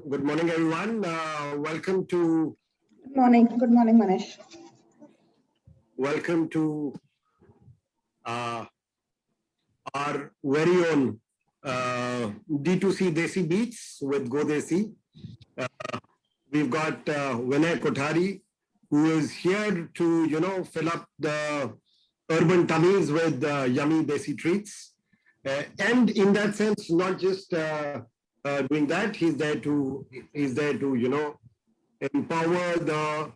Good morning, everyone. Welcome to Good morning. Good morning, Manish. welcome to our very own D2C Desi Beats with Go Desi. We've got Vinay Kothari, who is here to fill up the urban tummies with yummy Desi treats. And in that sense, not just doing that, he's there to empower the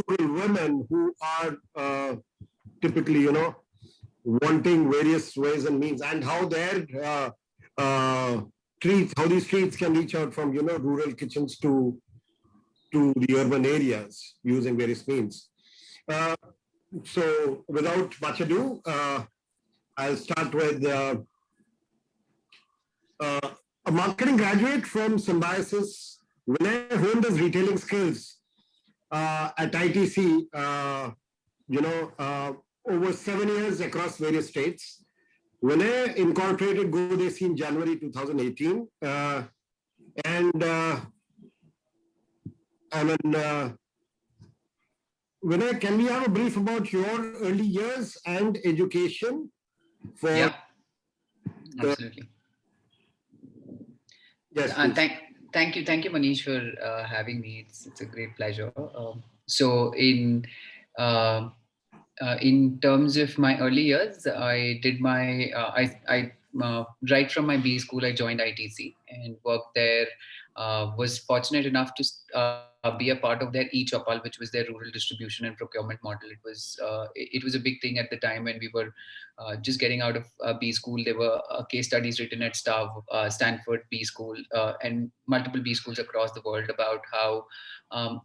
rural women who are typically wanting various ways and means, and how their how these treats can reach out from rural kitchens to the urban areas using various means. So without much ado, I'll start with a marketing graduate from Symbiosis. Vinay honed his retailing skills at ITC, over 7 years across various states. Vinay incorporated Go Desi in January 2018. Vinay, can we have a brief about your early years and education? Yeah, absolutely. Yes, thank you, Manish, for having me. It's a great pleasure. So in terms of my early years, I did my right from my B school, I joined ITC and worked there. Was fortunate enough to be a part of their e-Chopal, which was their rural distribution and procurement model. It was a big thing at the time when we were just getting out of B school. There were case studies written at Stanford B school and multiple B schools across the world about how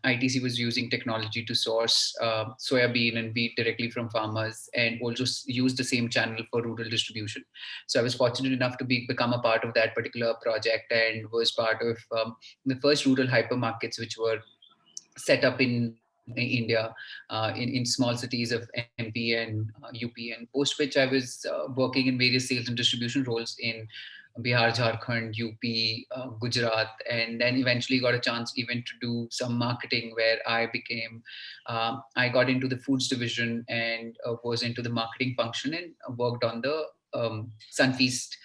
ITC was using technology to source soybean and wheat directly from farmers and also use the same channel for rural distribution. So I was fortunate enough to become a part of that particular project and was part of the first rural hypermarkets which were set up in India, in small cities of MP and UP, and post which I was working in various sales and distribution roles in Bihar, Jharkhand, UP, Gujarat, and then eventually got a chance even to do some marketing where I got into the foods division and was into the marketing function and worked on the Sunfeast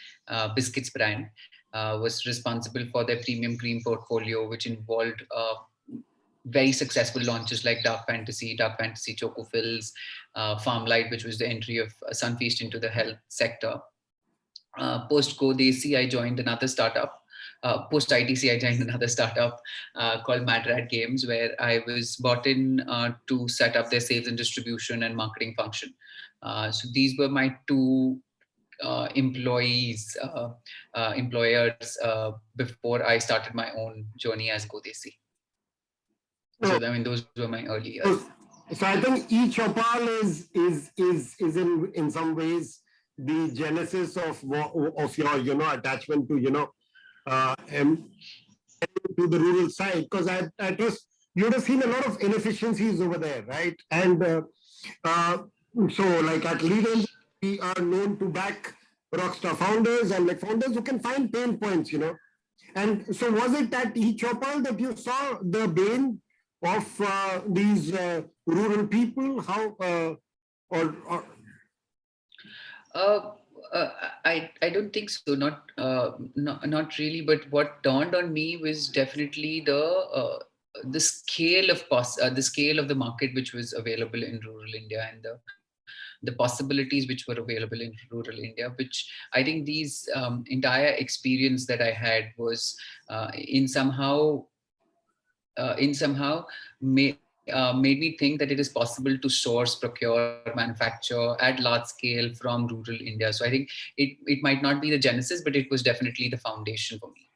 biscuits brand. Was responsible for their premium cream portfolio, which involved very successful launches like Dark Fantasy Choco Fills, Farmlight, which was the entry of Sunfeast into the health sector. Post Go Desi, I joined another startup. Post ITC, I joined another startup called Mad Rat Games, where I was brought in to set up their sales and distribution and marketing function. So these were my two employers before I started my own journey as Go Desi. So I mean, those were my early years. So I think each Opal is in some ways the genesis of your attachment to to the rural side, because I trust you would have seen a lot of inefficiencies over there, right? And so like at Leaders, we are known to back rockstar founders and like founders who can find pain points, And so was it at each Opal that you saw the bane of these rural people? How I don't think so. Not really. But what dawned on me was definitely the scale of the market which was available in rural India and the possibilities which were available in rural India, which I think these entire experience that I had was in somehow made me think that it is possible to source, procure, manufacture at large scale from rural India. So I think it might not be the genesis, but it was definitely the foundation for me.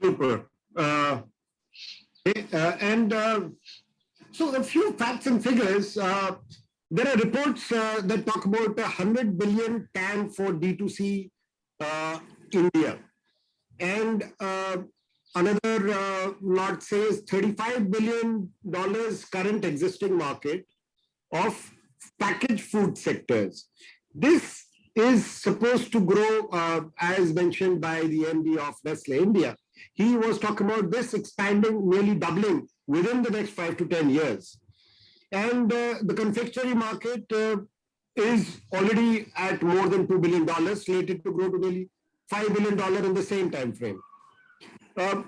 Super. So a few facts and figures. There are reports that talk about 100 billion TAM for D2C India. And another lot says $35 billion current existing market of packaged food sectors. This is supposed to grow, as mentioned by the MD of Nestle India, he was talking about this expanding, nearly doubling within the next 5 to 10 years. And the confectionery market is already at more than $2 billion, slated to grow to nearly $5 billion in the same time frame. Uh,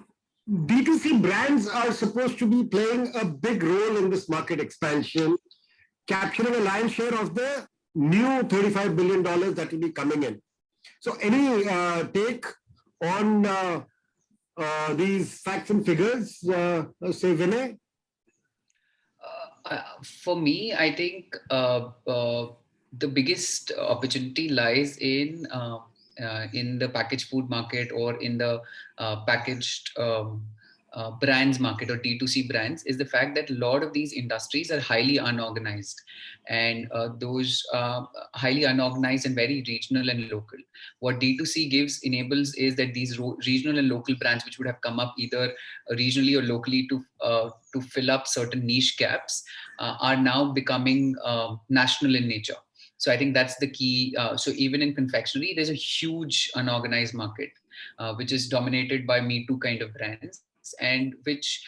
D2C brands are supposed to be playing a big role in this market expansion, capturing a lion's share of the new $35 billion that will be coming in. So, any take on these facts and figures, say Vinay? For me, I think the biggest opportunity lies in the packaged food market, or in the packaged brands market, or D2C brands, is the fact that a lot of these industries are highly unorganized, and those highly unorganized and very regional and local. What D2C enables is that these regional and local brands, which would have come up either regionally or locally to fill up certain niche gaps, are now becoming national in nature. So I think that's the key. So even in confectionery, there's a huge unorganized market, which is dominated by Me Too kind of brands, and which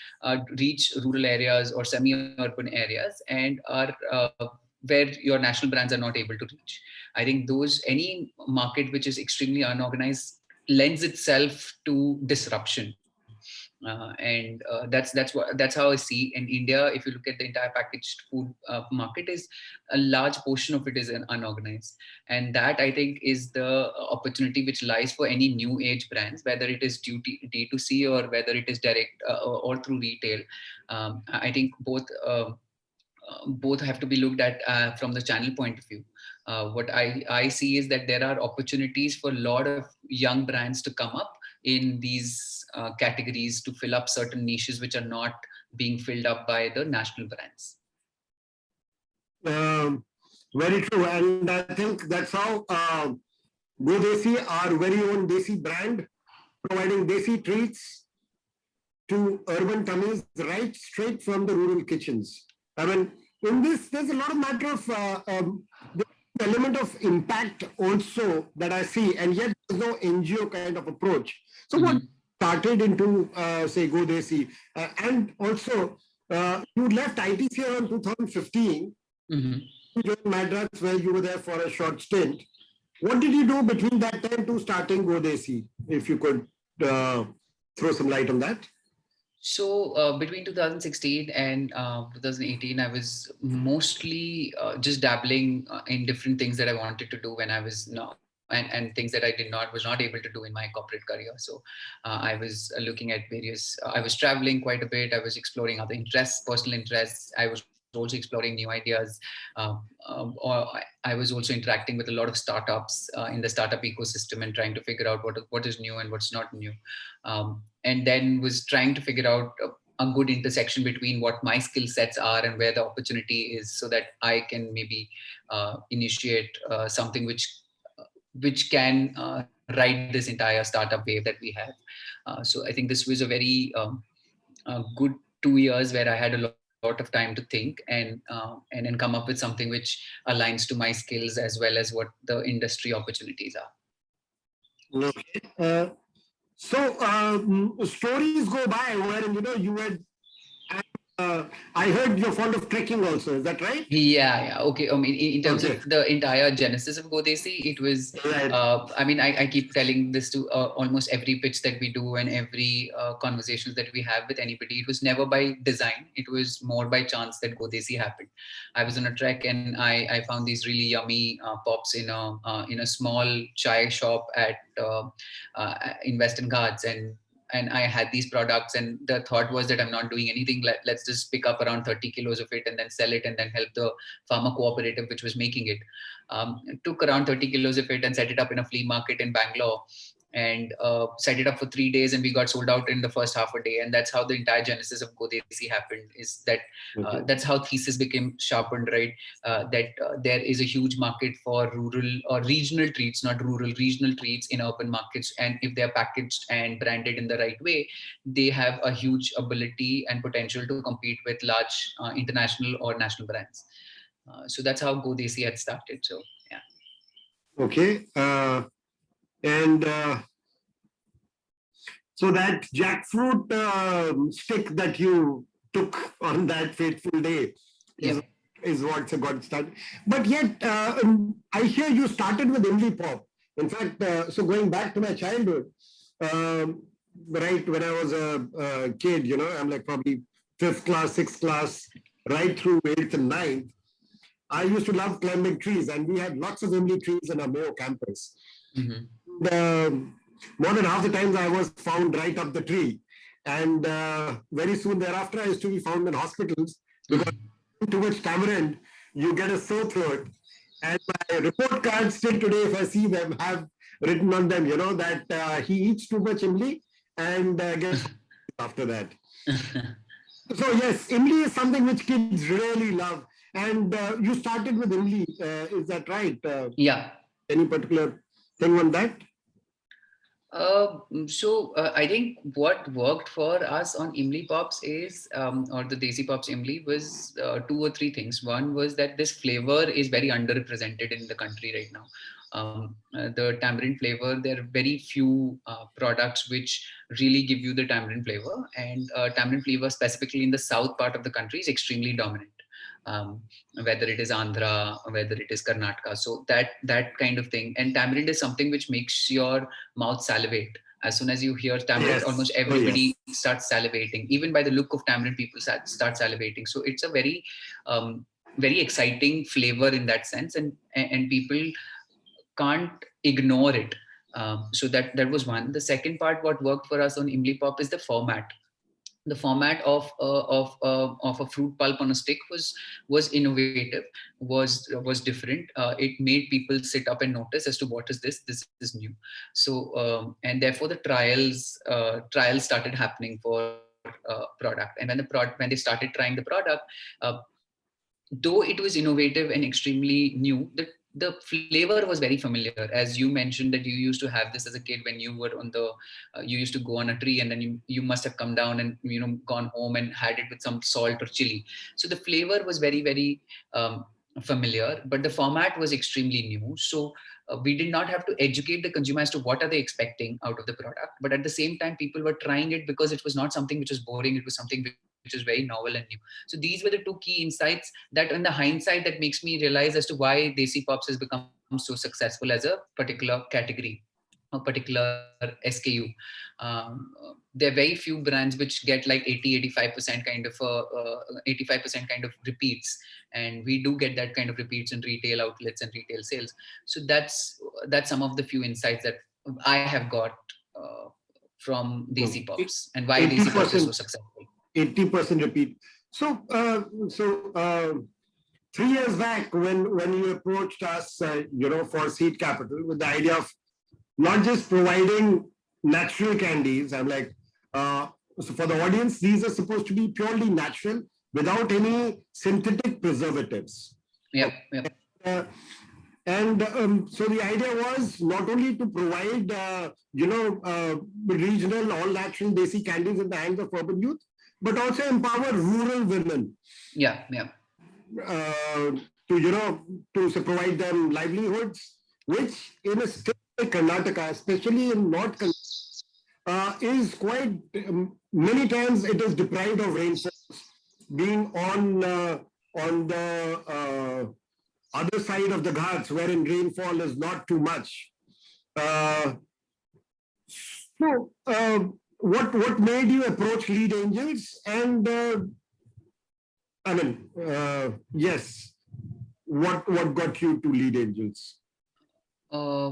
reach rural areas or semi-urban areas, and are where your national brands are not able to reach. I think any market which is extremely unorganized lends itself to disruption. That's how I see in India. If you look at the entire packaged food market, is a large portion of it is unorganized, and that I think is the opportunity which lies for any new age brands, whether it is D2C or whether it is direct or through retail. I think both have to be looked at from the channel point of view. What I see is that there are opportunities for a lot of young brands to come up in these categories to fill up certain niches which are not being filled up by the national brands. Very true. And I think that's how Go Desi, our very own Desi brand, providing Desi treats to urban tummies right straight from the rural kitchens. I mean, in this, there's a lot of matter of element of impact also that I see, and yet there's no NGO kind of approach. So what started into say Go Desi, and also you left ITC around 2015. You joined Madras, where you were there for a short stint. What did you do between that time to starting Go Desi? If you could throw some light on that. So between 2016 and 2018, I was mostly just dabbling in different things that I wanted to do when I was not, and things that I was not able to do in my corporate career. So I was looking at I was traveling quite a bit. I was exploring other interests, personal interests. I was also exploring new ideas. Or I was also interacting with a lot of startups in the startup ecosystem, and trying to figure out what is new and what's not new. And then was trying to figure out a good intersection between what my skill sets are and where the opportunity is, so that I can maybe initiate something which can ride this entire startup wave that we have. So I think this was a very good 2 years where I had a lot of time to think and then come up with something which aligns to my skills, as well as what the industry opportunities are. Okay. So stories go by wherein you had. I heard you're fond of trekking also. Is that right? Yeah. Okay. I mean, in terms of the entire genesis of Go Desi, it was. I mean, I keep telling this to almost every pitch that we do and every conversations that we have with anybody. It was never by design. It was more by chance that Go Desi happened. I was on a trek and I found these really yummy pops in a small chai shop in Western Ghats, and I had these products, and the thought was that I'm not doing anything. Let's just pick up around 30 kilos of it and then sell it, and then help the farmer cooperative which was making it. Took around 30 kilos of it and set it up in a flea market in Bangalore, and set it up for 3 days, and we got sold out in the first half a day. And that's how the entire genesis of Go Desi happened, is that that's how thesis became sharpened, right? That there is a huge market for rural or regional treats, not rural, regional treats in urban markets. And if they're packaged and branded in the right way, they have a huge ability and potential to compete with large international or national brands. So that's how Go Desi had started. So, yeah. Okay. And So that jackfruit stick that you took on that fateful day is Yeah. is what got started. But yet, I hear you started with Imli Pop. In fact, so going back to my childhood, um, right when I was a kid, I'm like probably fifth class, sixth class, right through eighth and ninth. I used to love climbing trees, and we had lots of Imli trees in our Mayo campus. Mm-hmm. More than half the times I was found right up the tree. And very soon thereafter, I used to be found in hospitals because too much tamarind, you get a sore throat. And my report cards still today, if I see them, have written on them, that he eats too much imli and gets after that. So yes, imli is something which kids really love. And you started with imli, is that right? Yeah. Any particular thing on that? I think what worked for us on Imli Pops is, or the Desi Pops Imli, was two or three things. One was that this flavor is very underrepresented in the country right now. The tamarind flavor, there are very few products which really give you the tamarind flavor, and tamarind flavor specifically in the south part of the country is extremely dominant. Whether it is Andhra, whether it is Karnataka, so that kind of thing. And tamarind is something which makes your mouth salivate. As soon as you hear tamarind, Yes. almost Oh, yes. everybody starts salivating. Even by the look of tamarind, people start salivating. So it's a um, very exciting flavor in that sense, and people can't ignore it. So that was one. The second part, what worked for us on Imli Pop, is the format. The format of a fruit pulp on a stick was innovative, was different. It made people sit up and notice as to what is this. This is new. So and therefore the trials started happening for product. And when they started trying the product, uh, though it was innovative and extremely new, the flavor was very familiar. As you mentioned that you used to have this as a kid when you were on the you used to go on a tree, and then you must have come down and gone home and had it with some salt or chili. So the flavor was very, very familiar, but the format was extremely new. So we did not have to educate the consumer as to what are they expecting out of the product, but at the same time people were trying it because it was not something which was boring. It was something which was very novel and new. So these were the two key insights that, in the hindsight, that makes me realize as to why Desi Pops has become so successful as a particular category, a particular SKU. There are very few brands which get like 80-85% kind of 85% kind of repeats, and we do get that kind of repeats in retail outlets and retail sales. So that's some of the few insights that I have got uh, from Desi So Pops, and why Desi Pops is so 80%, successful. 80% repeat. So, 3 years back, when you approached us, for seed capital with the idea of not just providing natural candies, I'm like, so for the audience, these are supposed to be purely natural without any synthetic preservatives. Yep, Okay. yep. Uh, and so the idea was not only to provide, regional, all natural desi candies in the hands of urban youth, but also empower rural women Yeah, yeah. uh, to provide them livelihoods, which in a state like Karnataka, especially in North Karnataka, is quite many times it is deprived of rainfall, being on the other side of the Ghats, wherein rainfall is not too much. Uh, what made you approach Lead Angels? And yes, what got you to Lead Angels? Uh,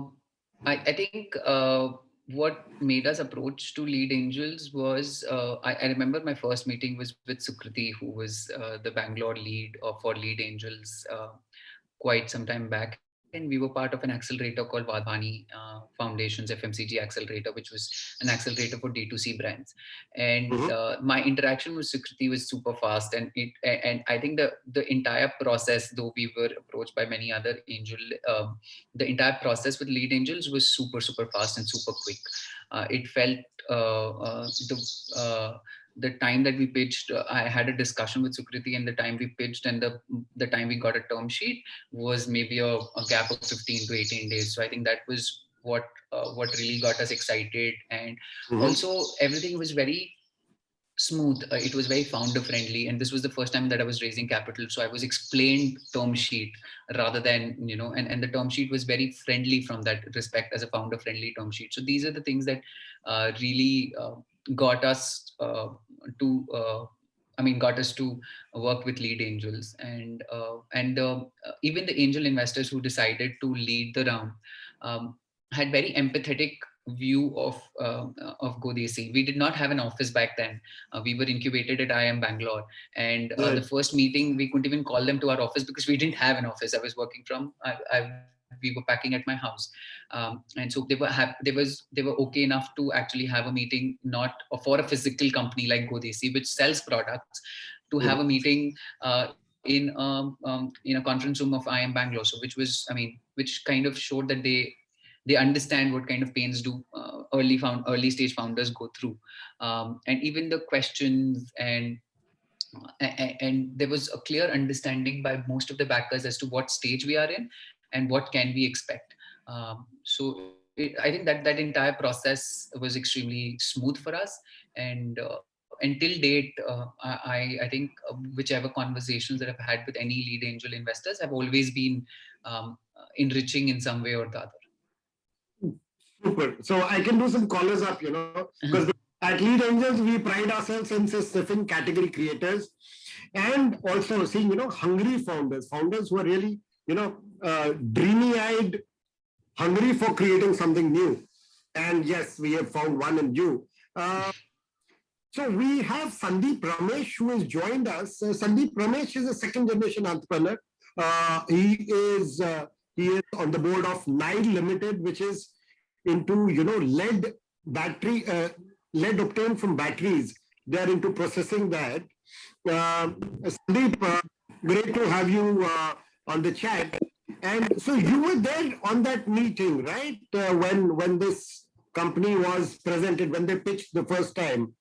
I think what made us approach to Lead Angels was, I remember my first meeting was with Sukriti, who was the Bangalore lead for Lead Angels quite some time back. And we were part of an accelerator called Vadhani Foundation's FMCG Accelerator, which was an accelerator for D2C brands. And Mhm. my interaction with Sukriti was super fast. And I think the entire process, though we were approached by many other the entire process with Lead Angels was super, super fast and super quick. It felt the time that we pitched, I had a discussion with Sukriti, and the time we pitched and the time we got a term sheet was maybe a gap of 15 to 18 days. So I think that was what really got us excited. And Mhm. also everything was very smooth. It was very founder friendly, and this was the first time that I was raising capital, so I was explained term sheet rather than, and the term sheet was very friendly from that respect, as a founder friendly term sheet. So these are the things that really got us to got us to work with lead angels. And even the angel investors who decided to lead the round um, had very empathetic view of Go Desi. We did not have an office back then. We were incubated at IIM Bangalore, and the Right. first meeting we couldn't even call them to our office because we didn't have an office. I was working from. We were packing at my house, and so they were okay enough to actually have a meeting, not for a physical company like Go Desi, which sells products, to have a Mhm. meeting in a conference room of IIM Bangalore. So which kind of showed that they understand what kind of pains do early stage founders go through, and even the questions and there was a clear understanding by most of the backers as to what stage we are in and what can we expect. I think that entire process was extremely smooth for us. And until date, I think whichever conversations that I've had with any lead angel investors have always been enriching in some way or the other. Super. So I can do some callers up, because at Lead Angels, we pride ourselves in sniffing category creators and also seeing, hungry founders who are really, dreamy eyed, hungry for creating something new. And yes, we have found one in you. Uh, so we have Sandeep Ramesh who has joined us. Sandeep Ramesh is a second generation entrepreneur. He is on the board of Nile Limited, which is into lead battery, lead obtained from batteries. They are into processing that. Sandeep, great to have you on the chat. And so you were there on that meeting, right? When this company was presented, when they pitched the first time.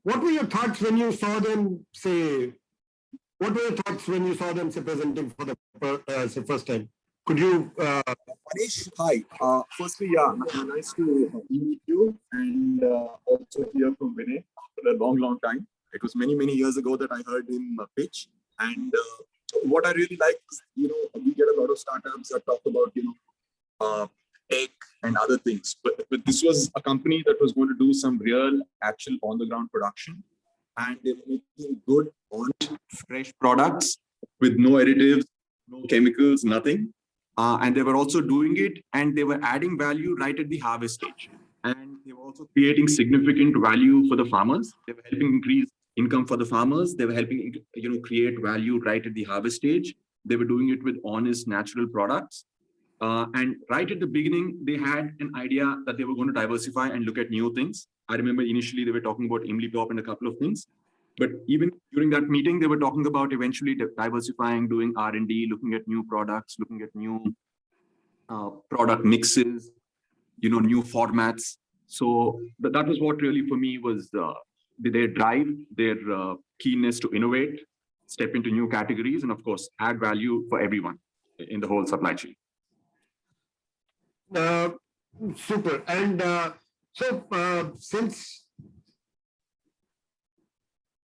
What were your thoughts when you saw them say? What were your thoughts when you saw them say presenting for the first time? Could you? Manish, hi. Firstly, yeah, nice to meet you and also hear from Vinay after a long, long time. It was many, many years ago that I heard him pitch. And what I really like is, we get a lot of startups that talk about, tech and other things. But this was a company that was going to do some real, actual on the ground production. And they were making good, honest, fresh products with no additives, no chemicals, nothing. And they were also doing it and they were adding value right at the harvest stage. And they were also creating significant value for the farmers. They were helping increase income for the farmers. They were helping, create value right at the harvest stage. They were doing it with honest, natural products. And right at the beginning, they had an idea that they were going to diversify and look at new things. I remember initially they were talking about Imli Pop and a couple of things. But even during that meeting, they were talking about eventually diversifying, doing R&D, looking at new products, looking at new product mixes, new formats. So that was what really for me was their drive, their keenness to innovate, step into new categories, and of course, add value for everyone in the whole supply chain. Uh, Super. And since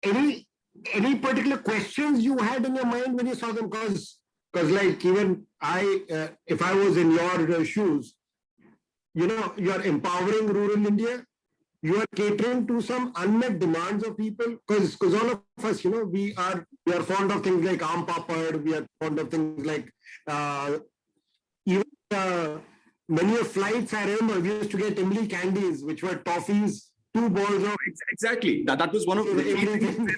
any particular questions you had in your mind when you saw them, because like even I, if I was in your shoes, you're empowering rural India. You are catering to some unmet demands of people, because all of us, we are fond of things like aam papad. We are fond of things like even many of flights. I remember we used to get Imli candies, which were toffees, 2 balls of Exactly. That was one of the key things.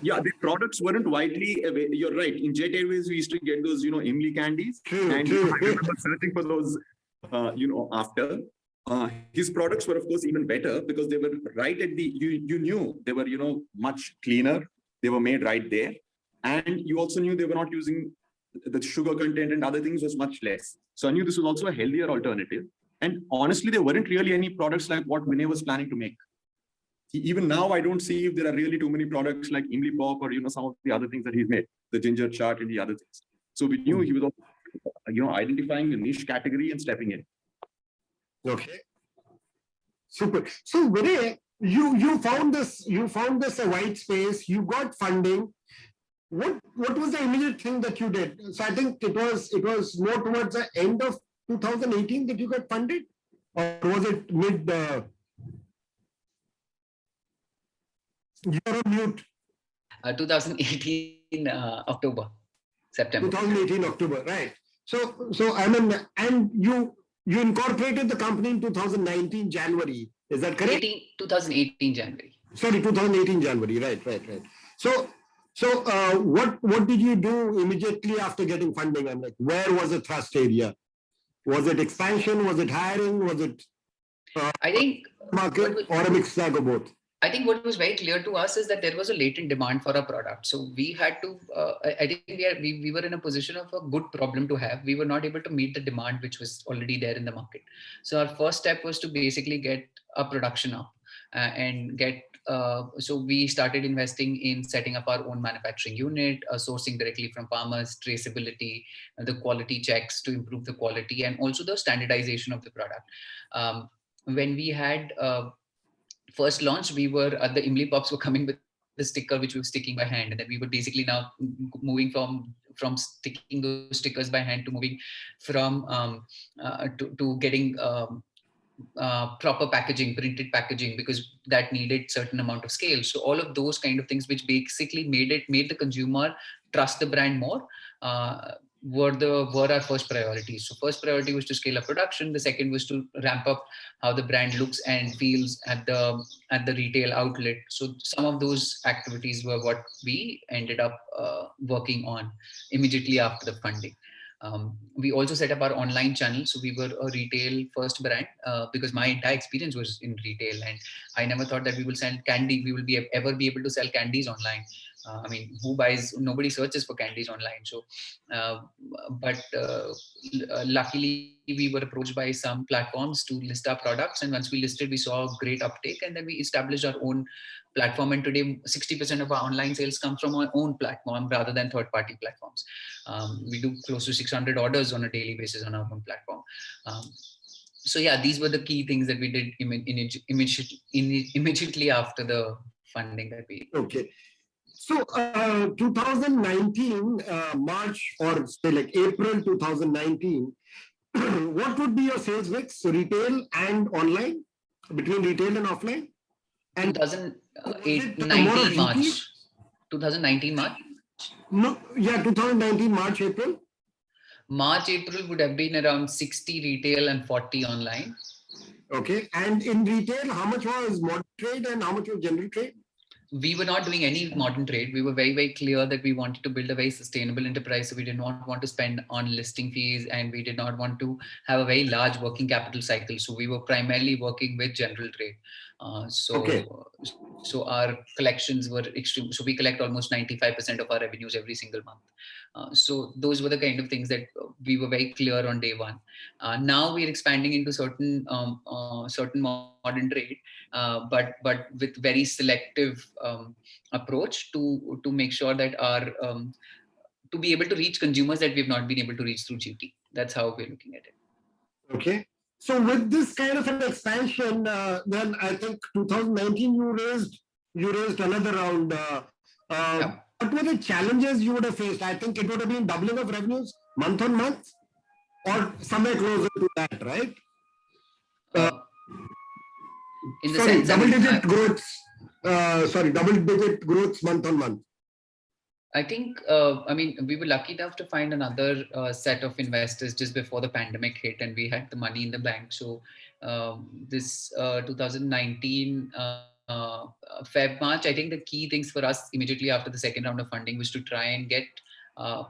Yeah, the products weren't widely available. You're right. In Jet Airways, we used to get those, Imli candies. True, and true. I remember searching for those, after. His products were, of course, even better because they were right at the, you knew they were, much cleaner. They were made right there. And you also knew they were not using the sugar content and other things was much less. So I knew this was also a healthier alternative. And honestly, there weren't really any products like what Vinay was planning to make. Even now, I don't see if there are really too many products like Imli Pop or, some of the other things that he's made, the ginger chart and the other things. So we knew he was, identifying a niche category and stepping in. Okay. Super. So Vinay, you found this a white space. You got funding. What was the immediate thing that you did? So I think it was more towards the end of 2018 that you got funded, or was it mid? You're on mute. 2018 October, September. 2018 October, right? So I mean, and you incorporated the company in 2019 January. Is that correct? 2018 January. Sorry, 2018 January. Right. So what did you do immediately after getting funding? And like, where was the thrust area? Was it expansion? Was it hiring? Was it I think market or a mixed bag of both? I think what was very clear to us is that there was a latent demand for a product. So we had to, I think we were in a position of a good problem to have. We were not able to meet the demand which was already there in the market. So our first step was to basically get a production up and get, so we started investing in setting up our own manufacturing unit, sourcing directly from farmers, traceability, the quality checks to improve the quality, and also the standardization of the product. When we had first launch, we were the Imli Pops were coming with the sticker which we were sticking by hand, and then we were basically now moving from sticking those stickers by hand to moving from to getting proper packaging, printed packaging, because that needed certain amount of scale. So all of those kind of things which basically made the consumer trust the brand more, were our first priorities. So first priority was to scale up production. The second was to ramp up how the brand looks and feels at the retail outlet. So some of those activities were what we ended up working on immediately after the funding. We also set up our online channel. So we were a retail first brand because my entire experience was in retail, and I never thought that we will sell candy. We will ever be able to sell candies online. I mean, who buys? Nobody searches for candies online. So, but luckily we were approached by some platforms to list our products, and once we listed, we saw a great uptake, and then we established our own platform. And today, 60% of our online sales come from our own platform rather than third-party platforms. We do close to 600 orders on a daily basis on our own platform. So yeah, these were the key things that we did immediately after the funding that we. Okay. So 2019 March, or say like April 2019, what would be your sales mix, retail and online, between retail and offline? And 2019 March. 2019 March. No, yeah, 2019 March, April. March, April would have been around 60 retail and 40 online. Okay. And in retail, how much was modern trade and how much was general trade? We were not doing any modern trade. We were very, very clear that we wanted to build a very sustainable enterprise. So we did not want to spend on listing fees, and we did not want to have a very large working capital cycle. So we were primarily working with general trade. Okay. So our collections were extreme. So we collect almost 95% of our revenues every single month. So those were the kind of things that we were very clear on day one. Now we're expanding into certain modern trade, but with very selective approach to make sure that our to be able to reach consumers that we've not been able to reach through GT. That's how we're looking at it. Okay. So with this kind of an expansion, then I think 2019 you raised another round. Yeah. What were the challenges you would have faced? I think it would have been doubling of revenues month on month, or somewhere closer to that, right? In the Sorry, sense, double-digit growths month on month. I think, I mean, we were lucky enough to find another set of investors just before the pandemic hit, and we had the money in the bank. So this 2019 Feb March, I think the key things for us immediately after the second round of funding was to try and get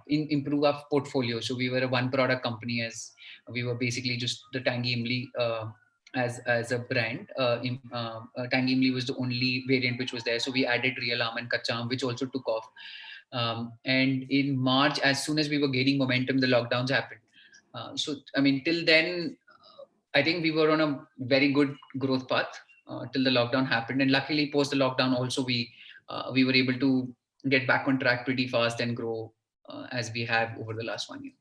improve our portfolio. So we were a one product company, as we were basically just the Tangy Imli as a brand. Tangy Imli was the only variant which was there. So we added Real Almond Kacha Aam, which also took off. And in March, as soon as we were gaining momentum, the lockdowns happened. So, I mean, till then, I think we were on a very good growth path till the lockdown happened. And luckily, post the lockdown, also we were able to get back on track pretty fast and grow as we have over the last 1 year.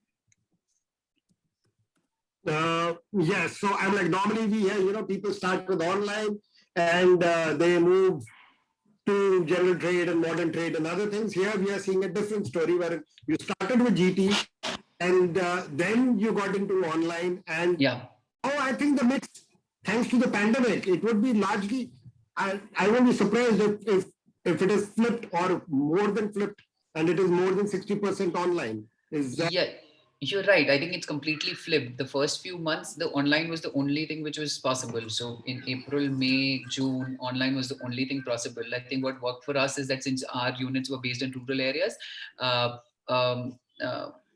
Yes, so I'm like, normally we hear, people start with online and they move to general trade and modern trade and other things. Here we are seeing a different story where you started with GT and then you got into online. And Yeah. I think the mix, thanks to the pandemic, it would be largely, I won't be surprised if it is flipped or more than flipped and it is more than 60% online. Is that? Yeah, you're right. I think it's completely flipped. The first few months, the online was the only thing which was possible. So in April, May, June, online was the only thing possible. I think what worked for us is that since our units were based in rural areas, uh,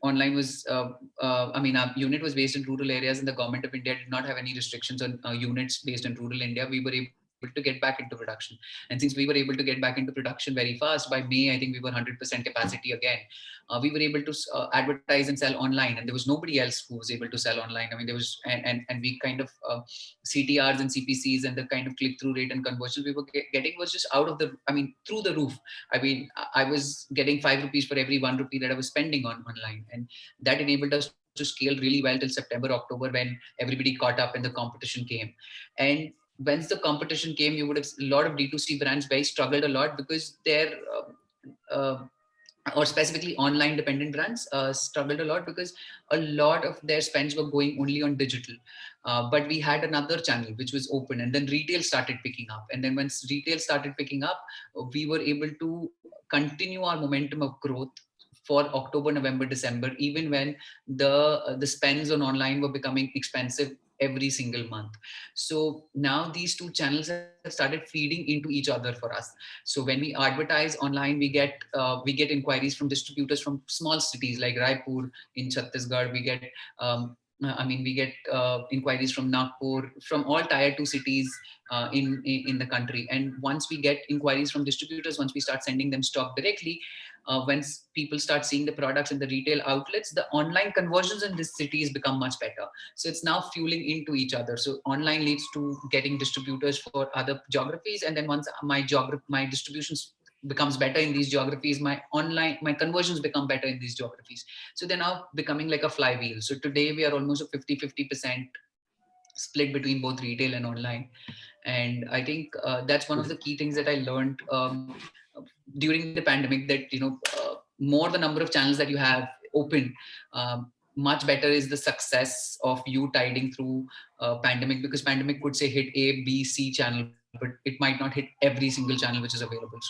online was, I mean, our unit was based in rural areas and the government of India did not have any restrictions on units based in rural India. We were able to get back into production. And since we were able to get back into production very fast, by May, I think we were 100% capacity again. We were able to advertise and sell online, and there was nobody else who was able to sell online. I mean, there was, and we kind of CTRs and CPCs and the kind of click through rate and conversions we were getting was just out of the, I mean, through the roof. I mean, I was getting 5 rupees for every 1 rupee that I was spending on online, and that enabled us to scale really well till September, October, when everybody caught up and the competition came. And once the competition came, you would have a lot of D2C brands very struggled a lot because their or specifically online dependent brands struggled a lot because a lot of their spends were going only on digital. But we had another channel which was open, and then retail started picking up. And then once retail started picking up, we were able to continue our momentum of growth for October, November, December, even when the spends on online were becoming expensive every single month. So now these two channels have started feeding into each other for us. So when we advertise online, we get inquiries from distributors from small cities like Raipur in Chhattisgarh. We get we get inquiries from Nagpur, from all tier 2 cities in the country. And once we get inquiries from distributors, once we start sending them stock directly, once people start seeing the products in the retail outlets, the online conversions in these cities become much better. So it's now fueling into each other. So online leads to getting distributors for other geographies, and then once my distributions becomes better in these geographies, my conversions become better in these geographies. So they're now becoming like a flywheel. So today we are almost a 50% split between both retail and online. And I think that's one of the key things that I learned during the pandemic, that more the number of channels that you have open, much better is the success of you tiding through pandemic, because pandemic could say hit A, B, C channel, but it might not hit every single channel which is available.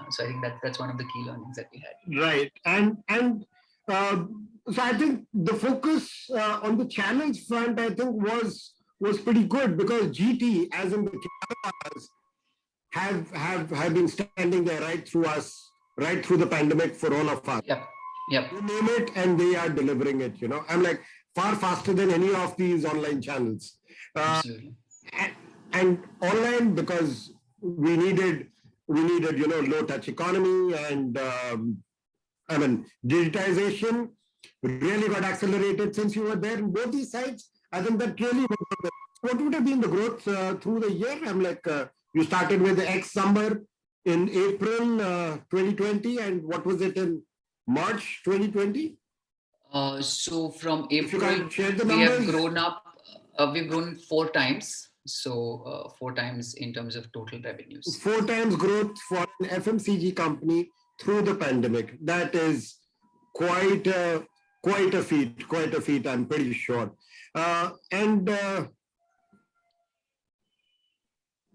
So I think that's one of the key learnings that we had. Right. And uh, so I think the focus on the channels front, I think, was pretty good, because GT, as in the cameras, have been standing there right through us, right through the pandemic for all of us. Yep. Yep. You name it, and they are delivering it. I'm like far faster than any of these online channels. Absolutely. And online, because we needed low touch economy, and I mean, digitization really got accelerated since you were there in both these sites. I think that really was. What would have been the growth through the year? I'm like, you started with the X number in April 2020, and what was it in March 2020? So from If you April, can share the we have numbers. grown up. We've grown 4 times. So 4 times in terms of total revenues. 4 times growth for an FMCG company through the pandemic. That is quite a feat. Quite a feat, I'm pretty sure. And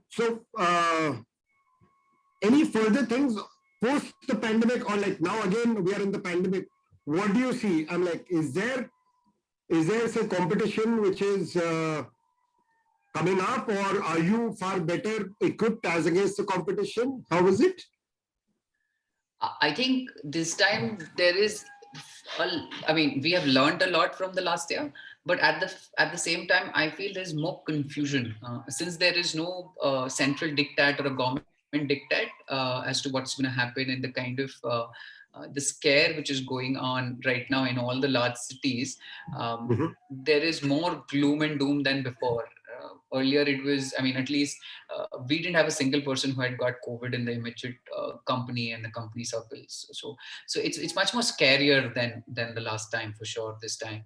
so, any further things post the pandemic, or like now again we are in the pandemic? What do you see? I'm like, is there some competition which is coming up, or are you far better equipped as against the competition? How is it? I think this time there is, I mean, we have learned a lot from the last year, but at the same time, I feel there's more confusion since there is no central diktat or a government diktat as to what's going to happen, and the kind of the scare which is going on right now in all the large cities. Mhm. There is more gloom and doom than before. earlier it was, I mean, at least we didn't have a single person who had got COVID in the immediate company and the company circles. So it's much more scarier than the last time, for sure, this time.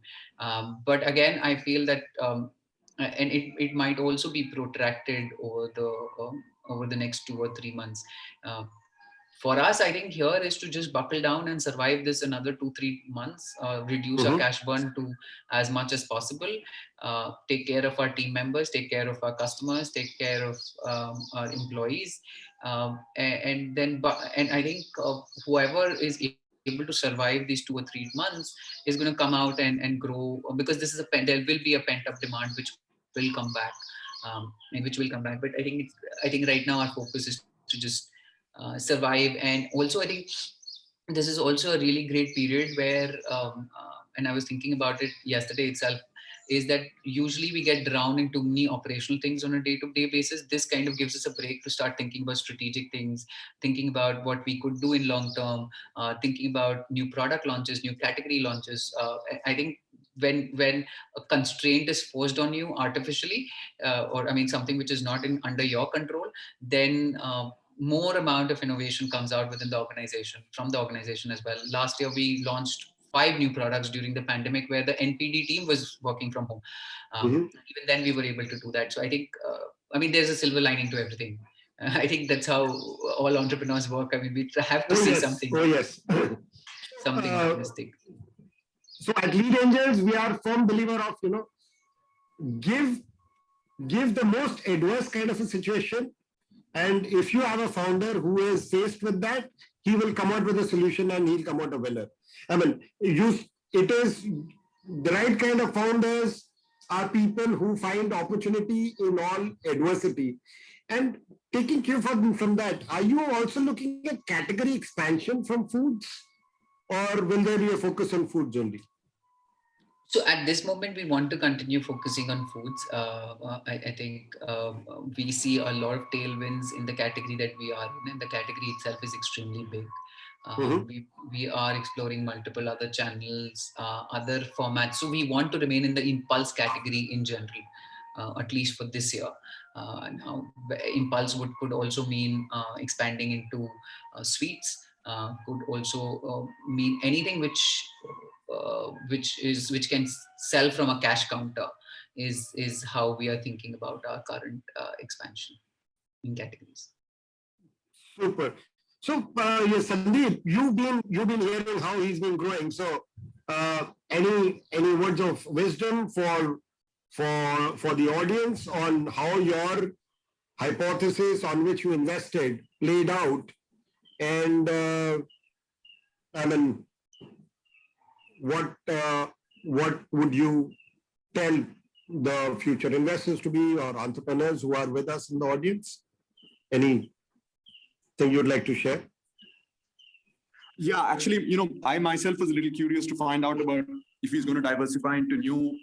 But again, I feel that and it might also be protracted over the next 2 or 3 months. Uh, for us, I think here is to just buckle down and survive this another 2-3 months, reduce our cash burn to as much as possible, take care of our team members, take care of our customers, take care of our employees, and I think whoever is able to survive these 2 or 3 months is going to come out and grow, because this is there will be a pent up demand which will come back, and which will come back. But I think right now our focus is to just survive. And also, I think this is also a really great period where and I was thinking about it yesterday itself, is that usually we get drowned into many operational things on a day-to-day basis. This kind of gives us a break to start thinking about strategic things, thinking about what we could do in long term, thinking about new product launches, new category launches. I think when a constraint is forced on you artificially, or I mean something which is not under your control, then more amount of innovation comes out within the organization, from the organization as well. Last year we launched 5 new products during the pandemic, where the NPD team was working from home. Even then we were able to do that. So I think I mean there's a silver lining to everything. I think that's how all entrepreneurs work. I mean, we have to see something, something optimistic. So at Lead Angels, we are firm believer of, give the most adverse kind of a situation. And if you have a founder who is faced with that, he will come out with a solution and he'll come out a winner. I mean, it is the right kind of founders are people who find opportunity in all adversity. And taking cue from that, are you also looking at category expansion from foods, or will there be a focus on foods only? So at this moment, we want to continue focusing on foods. I think we see a lot of tailwinds in the category that we are in, and the category itself is extremely big. We are exploring multiple other channels, other formats. So we want to remain in the impulse category in general, at least for this year. Now, impulse could also mean expanding into sweets. Could also mean anything which can sell from a cash counter is how we are thinking about our current expansion in categories. Super. So yes, Sandeep, you've been hearing how he's been growing. So any words of wisdom for the audience on how your hypothesis on which you invested played out, and I mean, what would you tell the future investors to be, or entrepreneurs who are with us in the audience? Anything you'd like to share? Yeah, actually, I myself was a little curious to find out about if he's going to diversify into new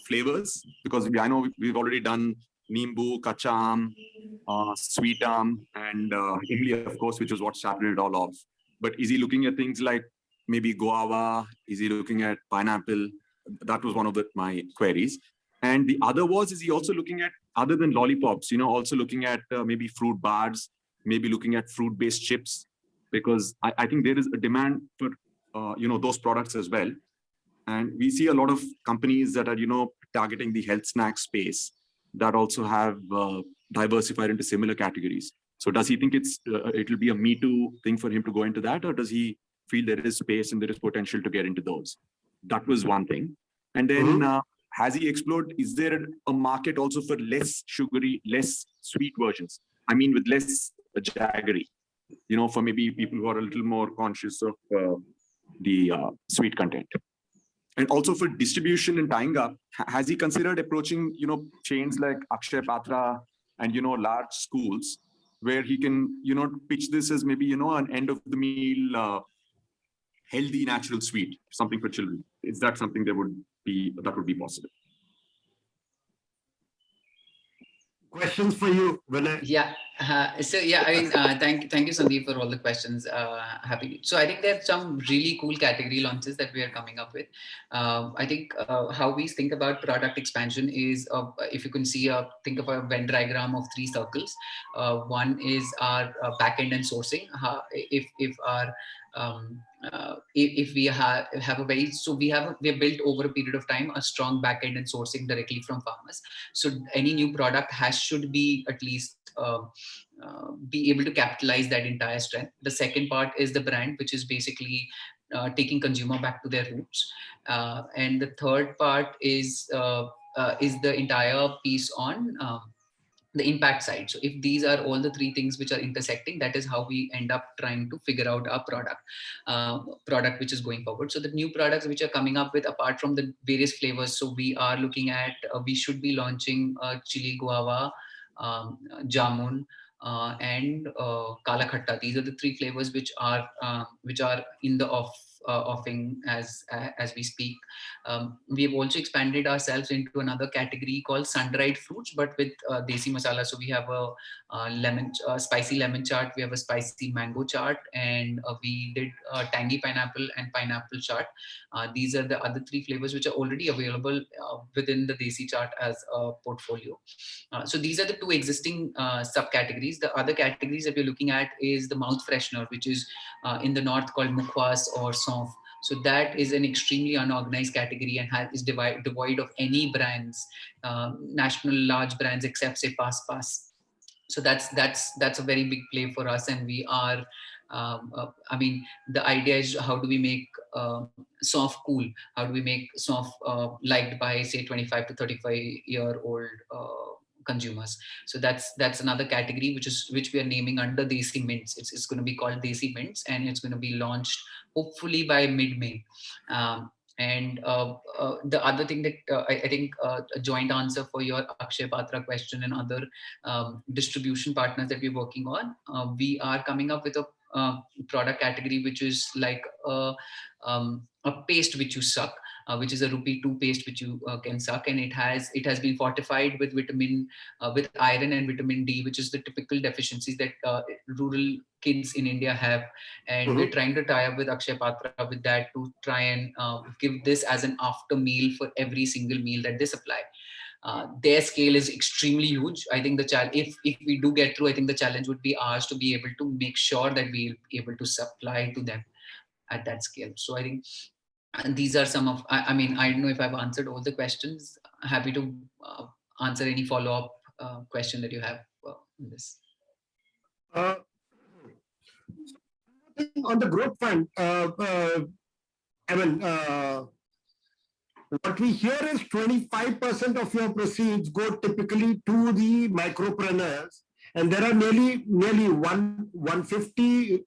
flavors, because I know we've already done Nimbu, Kacha Aam, Sweet Aam, and Imli, of course, which is what started it all off. But is he looking at things like maybe guava? Is he looking at pineapple? That was one of my queries. And the other is he also looking at, other than lollipops, also looking at maybe fruit bars, maybe looking at fruit-based chips, because I think there is a demand for, those products as well. And we see a lot of companies that are, targeting the health snack space that also have diversified into similar categories. So does he think it'll be a Me Too thing for him to go into that, or does he feel there is space and there is potential to get into those? That was one thing. And then has he explored, is there a market also for less sugary, less sweet versions? I mean, with less jaggery, for maybe people who are a little more conscious of the sweet content. And also for distribution and tying up, has he considered approaching, chains like Akshay Patra and, large schools where he can, pitch this as maybe, an end of the meal, healthy, natural sweet, something for children? Is that something that would be possible? Questions for you, Vinay. Yeah, So yeah, I mean, thank you, Sandeep, for all the questions. Happy. So I think there's some really cool category launches that we are coming up with. I think how we think about product expansion is, if you can see, think of a Venn diagram of three circles. One is our back end and sourcing. If our if we have a very, so we have built over a period of time a strong back end and sourcing directly from farmers. So any new product should be at least be able to capitalize that entire strength. The second part is the brand, which is basically taking consumer back to their roots, and the third part is the entire piece on the impact side. So if these are all the three things which are intersecting, that is how we end up trying to figure out our product which is going forward. So the new products which are coming up with, apart from the various flavors, so we are looking at, we should be launching chili guava, jamun, and kala khatta. These are the three flavors which are in the offing as we speak. We have also expanded ourselves into another category called sun-dried fruits, but with desi masala. So we have a spicy lemon chaat, we have a spicy mango chaat, and we did tangy pineapple and pineapple chaat. These are the other three flavors which are already available within the desi chaat as a portfolio. So these are the two existing subcategories. The other categories that we're looking at is the mouth freshener, which is in the north called mukhwas or saunf. So that is an extremely unorganized category and is devoid of any brands, national large brands except say Pass. So that's a very big play for us, and we are. I mean, the idea is how do we make soft cool? How do we make soft liked by say 25 to 35-year-old consumers? So that's another category which we are naming under Desi Mints. It's going to be called Desi Mints, and it's going to be launched hopefully by mid-May. And the other thing that I think a joint answer for your Akshay Patra question and other distribution partners that we're working on, we are coming up with a product category which is like a paste which you suck, which is a rupee 2 paste which you can suck, and it has been fortified with with iron and vitamin D, which is the typical deficiencies that rural kids in India have, and we're Mhm. trying to tie up with Akshay Patra with that to try and give this as an after meal for every single meal that they supply. Their scale is extremely huge. I think the challenge, if we do get through, I think the challenge would be ours to be able to make sure that we'll be able to supply to them at that scale. So I think these are some of. I mean, I don't know if I've answered all the questions. Happy to answer any follow-up question that you have on this. Uh, on the growth front, I mean, what we hear is 25% of your proceeds go typically to the micropreneurs, and there are nearly 150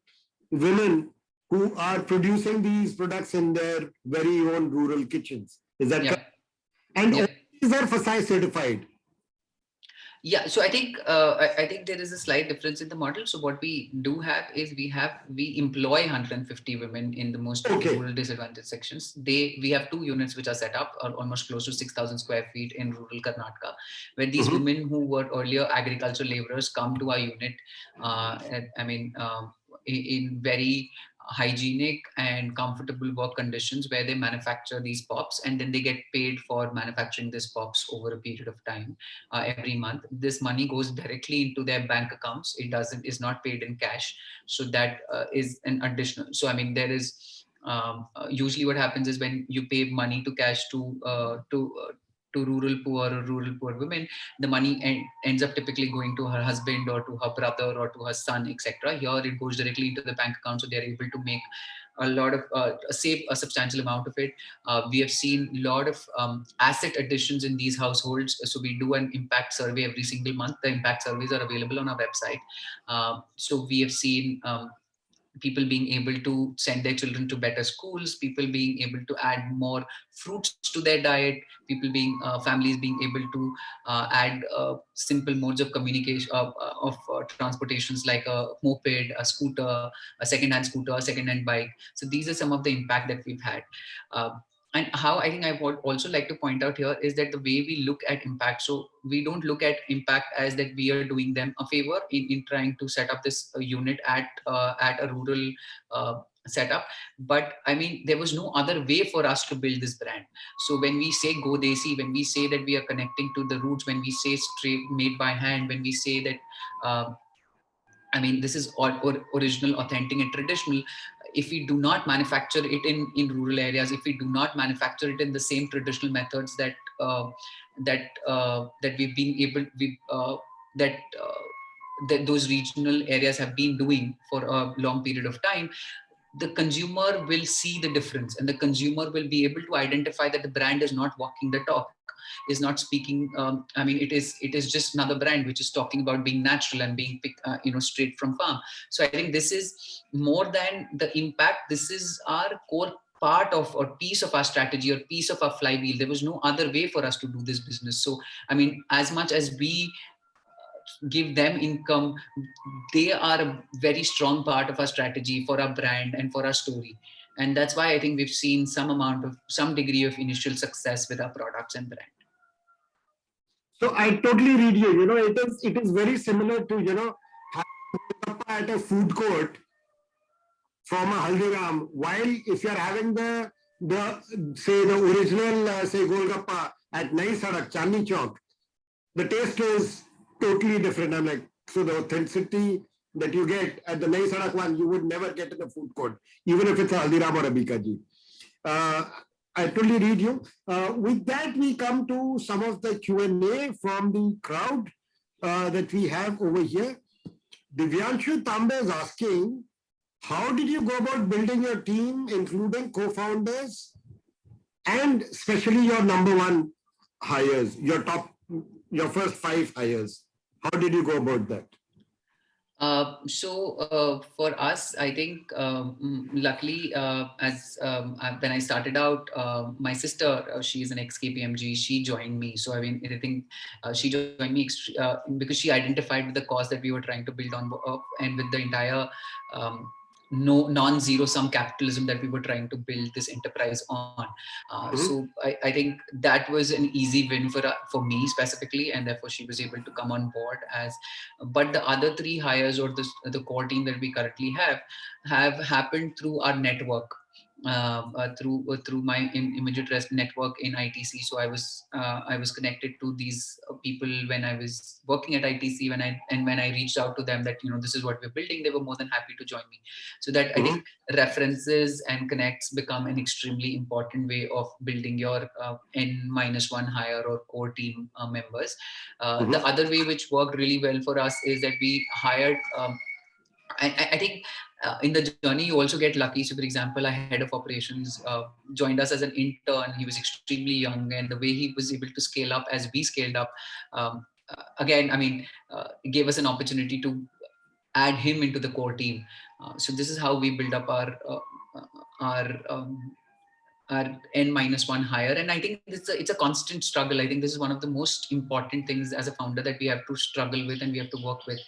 women who are producing these products in their very own rural kitchens. Is that correct? And all Yep. these are FSI certified. Yeah, so I think I think there is a slight difference in the model. So what we do have is we employ 150 women in the most Okay. rural disadvantaged sections. We have two units which are set up almost close to 6,000 square feet in rural Karnataka, where these Mhm. women who were earlier agricultural laborers come to our unit. I mean, in very hygienic and comfortable work conditions where they manufacture these pops, and then they get paid for manufacturing these pops over a period of time. Every month this money goes directly into their bank accounts. It doesn't is not paid in cash. So that is an additional. So I mean, there is usually what happens is when you pay money to cash to rural poor or rural poor women, the money ends up typically going to her husband or to her brother or to her son, etc. Here it goes directly into the bank account, so they are able to make a lot of save a substantial amount of it. We have seen a lot of asset additions in these households. So we do an impact survey every single month. The impact surveys are available on our website. So we have seen people being able to send their children to better schools, people being able to add more fruits to their diet, families being able to add simple modes of communication of transportations like a moped, a scooter, a second-hand scooter, a second-hand bike. So these are some of the impact that we've had. and how I think I would also like to point out here is that the way we look at impact. So we don't look at impact as that we are doing them a favor in trying to set up this unit at a rural setup. But I mean, there was no other way for us to build this brand. So when we say Go Desi, when we say that we are connecting to the roots, when we say straight made by hand, when we say that I mean, this is all original, authentic, and traditional. If we do not manufacture it in rural areas, if we do not manufacture it in the same traditional methods that we've been able, that that those regional areas have been doing for a long period of time, the consumer will see the difference, and the consumer will be able to identify that the brand is not walking the talk, is not speaking. I mean, it is just another brand which is talking about being natural and being straight from farm. So I think this is more than the impact. This is our core part of or piece of our strategy or piece of our flywheel. There was no other way for us to do this business. So I mean, as much as we give them income, they are a very strong part of our strategy for our brand and for our story. And that's why I think we've seen some degree of initial success with our products and brand. So I totally read you. It is very similar to having at a food court from a Haldiram. While if you're having the original say Golgappa at Nai Sadak Chandni Chowk, the taste is totally different. I'm like, so the authenticity that you get at the Nai Sadak one, you would never get in the food court, even if it's a Haldiram or a Bikaji. I totally read you. With that, we come to some of the Q&A from the crowd that we have over here. Divyanshu Tambe is asking, how did you go about building your team, including co-founders and especially your number one hires, your first 5 hires? How did you go about that? For us, I think luckily, when I started out, my sister, she is an ex-KPMG, she joined me. So I mean, I think she joined me because she identified with the cause that we were trying to build on, and with the entire no non-zero sum capitalism that we were trying to build this enterprise on. So I think that was an easy win for me specifically, and therefore she was able to come on board as. But the other 3 hires or the core team that we currently have happened through our network. Through my immediate network in ITC. So I was connected to these people when I was working at ITC. When I reached out to them that this is what we're building, they were more than happy to join me. So that I think references and connects become an extremely important way of building your N-1 hire or core team members. The other way which worked really well for us is that we hired. I think in the journey you also get lucky. So for example, our head of operations joined us as an intern. He was extremely young, and the way he was able to scale up as we scaled up, again, I mean, gave us an opportunity to add him into the core team. So this is how we build up our N-1 hire. And I think it's a constant struggle. I think this is one of the most important things as a founder that we have to struggle with and we have to work with.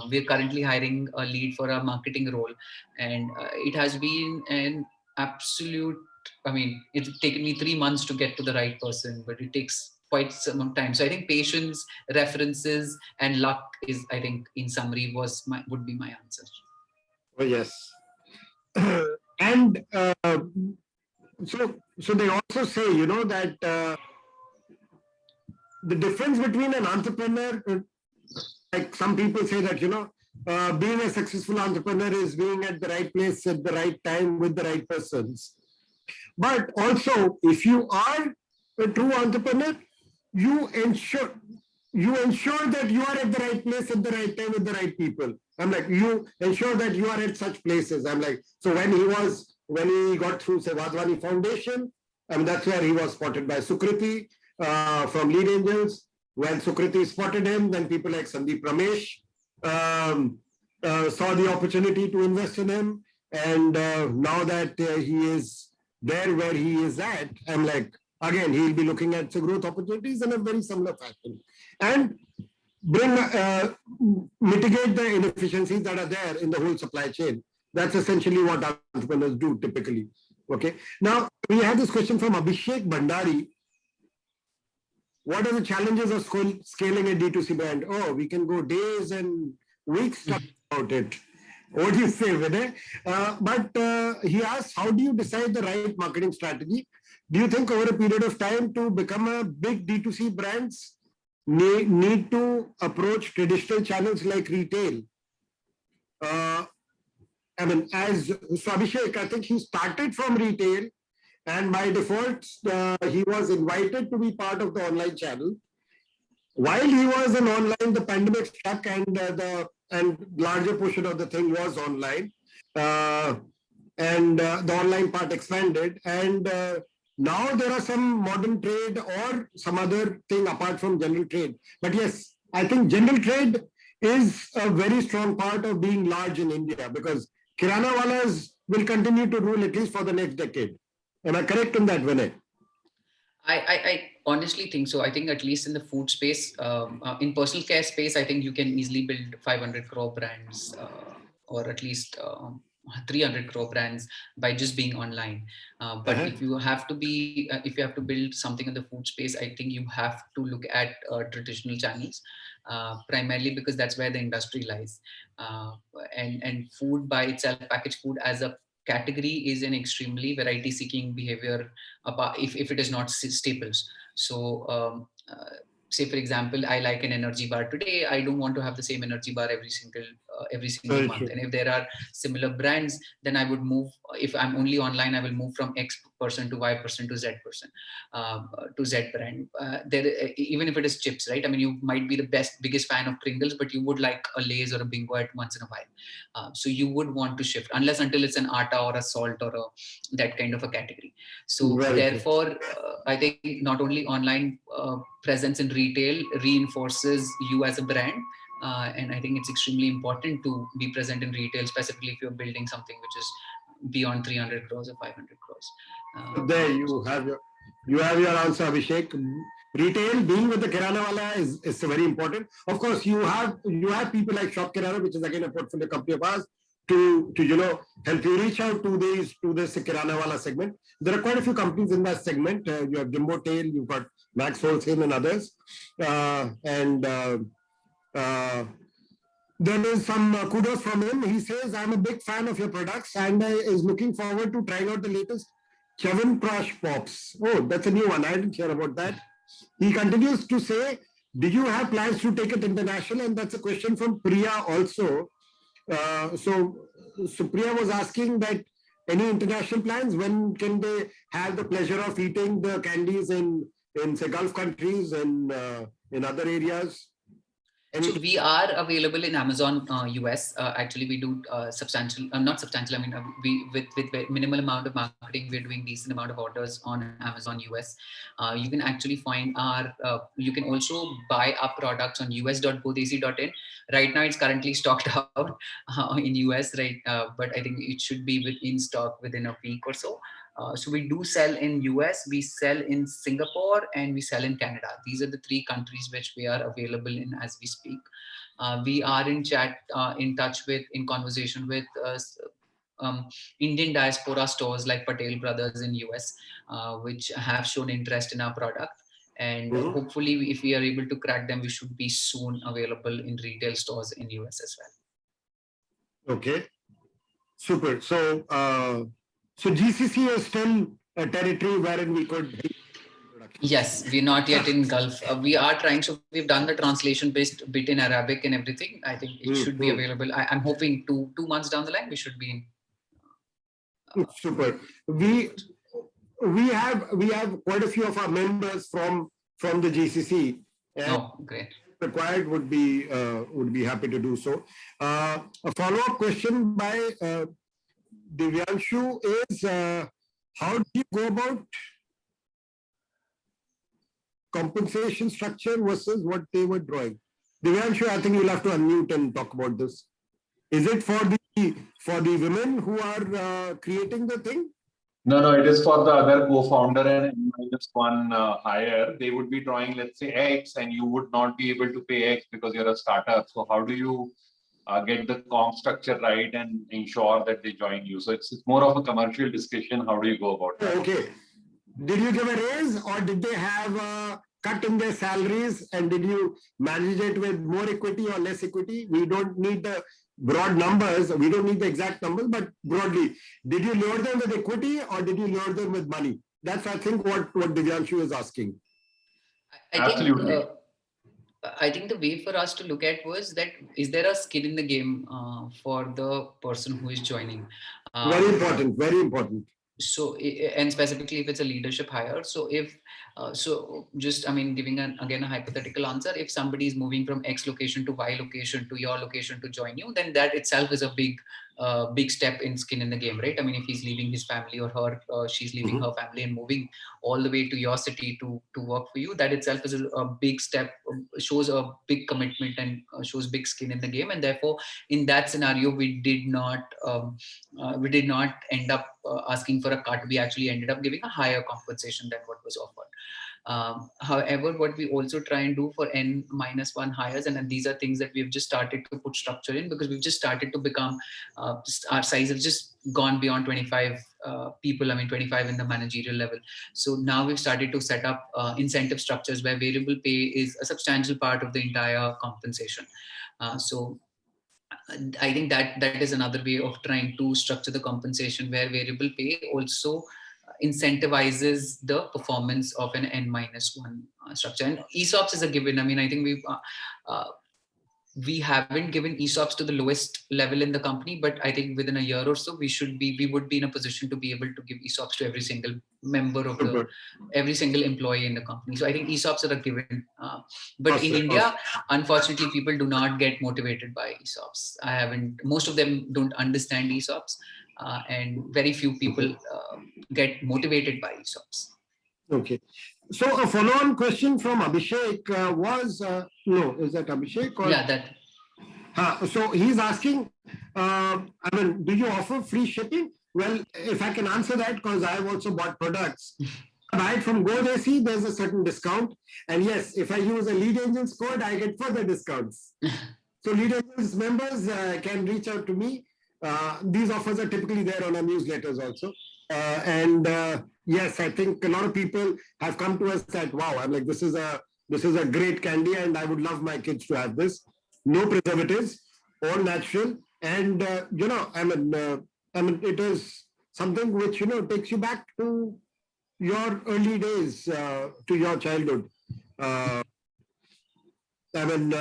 We're currently hiring a lead for a marketing role, and it has been an absolute, I mean, it's taken me 3 months to get to the right person, but it takes quite some time. So I think patience, references, and luck is, I think, in summary, would be my answer. Oh, yes. And so they also say, that the difference between an entrepreneur, like some people say that, being a successful entrepreneur is being at the right place at the right time with the right persons. But also, if you are a true entrepreneur, you ensure that you are at the right place at the right time with the right people. I'm like, you ensure that you are at such places. I'm like, so when he got through, say, Vadwani Foundation, I mean, that's where he was spotted by Sukriti from Lead Angels. When Sukriti spotted him, then people like Sandeep Ramesh saw the opportunity to invest in him. And now that he is there where he is at, I'm like, again, he'll be looking at the growth opportunities in a very similar fashion. And mitigate the inefficiencies that are there in the whole supply chain. That's essentially what entrepreneurs do typically. Okay. Now we have this question from Abhishek Bandari. What are the challenges of scaling a D2C brand? Oh, we can go days and weeks talking about it. What do you say, Vinay? But he asks, how do you decide the right marketing strategy? Do you think over a period of time to become a big D2C brands need to approach traditional channels like retail? I mean, as so Abhishek, I think he started from retail, and by default, he was invited to be part of the online channel. While he was in online, the pandemic struck, and the larger portion of the thing was online, uh, and the online part expanded. And now there are some modern trade or some other thing apart from general trade. But yes, I think general trade is a very strong part of being large in India because Kirana walas will continue to rule at least for the next decade. Am I correct in that, Vinay? I honestly think so. I think at least in the food space, in personal care space, I think you can easily build 500 crore brands or at least 300 crore brands by just being online. But if you have to be, if you have to build something in the food space, I think you have to look at traditional channels, primarily because that's where the industry lies. And food by itself, packaged food as a category is an extremely variety seeking behavior about if it is not staples. So say for example, I like an energy bar today, I don't want to have the same energy bar every single Very month. true. And if there are similar brands, then I would move. If I'm only online, I will move from X person to Y person to Z person, to Z brand. There even if it is chips, right? I mean, you might be the biggest fan of Pringles, but you would like a Lay's or a Bingo at once in a while. So you would want to shift unless until it's an atta or a salt or that kind of a category. So Very true. therefore, I think not only online presence in retail reinforces you as a brand, and I think it's extremely important to be present in retail, specifically if you're building something which is beyond 300 crores or 500 crores. There you have your answer, Abhishek. Retail being with the Kirana wala is very important. Of course, you have people like Shop Kirana, which is again a portfolio company of ours, to help you reach out to this Kirana wala segment. There are quite a few companies in that segment. You have Jumbo Tail, you've got Max Wholesale and others, and uh, there is some kudos from him. He says, I'm a big fan of your products and is looking forward to trying out the latest Kevin Crush Pops. Oh, that's a new one. I didn't hear about that. He continues to say, do you have plans to take it international? And that's a question from Priya also. So Priya was asking that any international plans? When can they have the pleasure of eating the candies in say Gulf countries and in other areas? So we are available in Amazon US. Actually, we do substantial, not substantial. I mean, we with minimal amount of marketing, we're doing decent amount of orders on Amazon US. You can actually find our. You can also buy our products on us.godesi.in. Right now, it's currently stocked out in US, right? But I think it should be in stock within a week or so. So we do sell in US, we sell in Singapore, and we sell in Canada. These are the three countries which we are available in as we speak. We are in touch with, in conversation with Indian diaspora stores like Patel Brothers in US, which have shown interest in our product. And hopefully, if we are able to crack them, we should be soon available in retail stores in US as well. Okay, super. So GCC is still a territory wherein we could. Yes, we're not yet in Gulf. We are trying. So we've done the translation based bit in Arabic and everything. I think it should be available. I'm hoping 2 months down the line we should be in. Super. We have quite a few of our members from the GCC. Oh, great. Required would be happy to do so. A follow-up question by Divyanshu is how do you go about compensation structure versus what they were drawing? Divyanshu, I think you'll have to unmute and talk about this. Is it for the women who are creating the thing? No, it is for the other co-founder and N-1 hire. They would be drawing, let's say, X, and you would not be able to pay X because you're a startup. So how do you get the comp structure right and ensure that they join you. So it's more of a commercial discussion. How do you go about that? Okay. Did you give a raise or did they have a cut in their salaries, and did you manage it with more equity or less equity? We don't need the broad numbers. We don't need the exact numbers, but broadly, did you lure them with equity or did you lure them with money? That's, I think, what Divyanshu is asking. I think Absolutely. I think the way for us to look at was that is there a skin in the game for the person who is joining? Very important, very important. So, and specifically if it's a leadership hire, so if so just, I mean, giving again a hypothetical answer, if somebody is moving from X location to Y location to your location to join you, then that itself is a big step in skin in the game, right? I mean, if he's leaving his family or she's leaving her family and moving all the way to your city to work for you, that itself is a big step, shows a big commitment and shows big skin in the game. And therefore in that scenario we did not end up asking for a cut. We actually ended up giving a higher compensation than what was offered. However, what we also try and do for N-1 hires, and these are things that we've just started to put structure in, because we've just started to become, our size has just gone beyond 25 people, I mean 25 in the managerial level. So now we've started to set up incentive structures where variable pay is a substantial part of the entire compensation. So I think that is another way of trying to structure the compensation, where variable pay also incentivizes the performance of an N-1 structure. And ESOPs is a given. I mean, I think we haven't given ESOPs to the lowest level in the company, but I think within a year or so, we would be in a position to be able to give ESOPs to every single member of every single employee in the company. So I think ESOPs are a given. But in India, unfortunately, people do not get motivated by ESOPs. Most of them don't understand ESOPs, and very few people get motivated by ESOPs. Okay. So a follow-on question from Abhishek was, no, is that Abhishek? Or? Yeah, that. So he's asking, I mean, do you offer free shipping? Well, if I can answer that, because I've also bought products. I buy it from GO DESi, there's a certain discount. And yes, if I use a Lead Engines code, I get further discounts. So Lead Engines members can reach out to me. These offers are typically there on our newsletters also. Yes, I think a lot of people have come to us that, wow, I'm like, this is a great candy and I would love my kids to have this. No preservatives, all natural. And, I mean, it is something which, takes you back to your early days, to your childhood. I mean,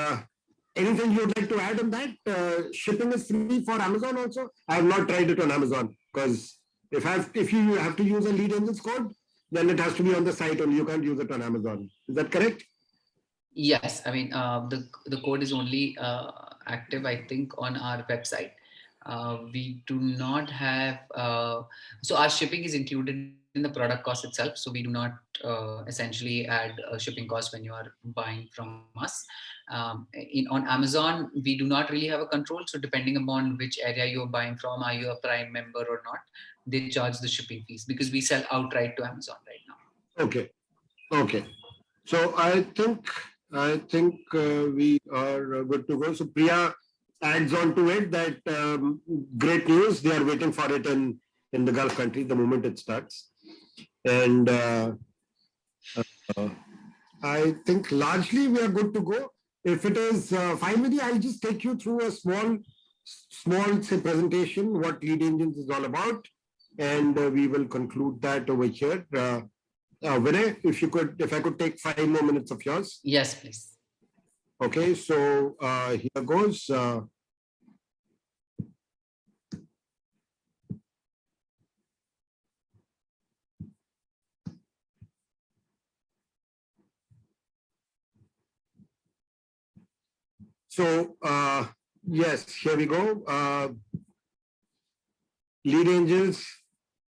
anything you'd like to add on that? Shipping is free for Amazon also. I have not tried it on Amazon, because if you have to use a Lead Engines code, then it has to be on the site only. You can't use it on Amazon. Is that correct? Yes, I mean the code is only active, I think, on our website. We do not have so our shipping is included in the product cost itself. So we do not essentially add a shipping cost when you are buying from us. On Amazon, we do not really have a control. So depending upon which area you are buying from, are you a Prime member or not, they charge the shipping fees, because we sell outright to Amazon right now. Okay. So I think we are good to go. So Priya adds on to it that great news. They are waiting for it in the Gulf country the moment it starts. And I think largely we are good to go. If it is fine with you, I'll just take you through a small say presentation, what Lead Engines is all about, and we will conclude that over here. Vinay, if I could take 5 more minutes of yours. Yes, please. Okay, so here goes. So, yes, here we go. Lead Angels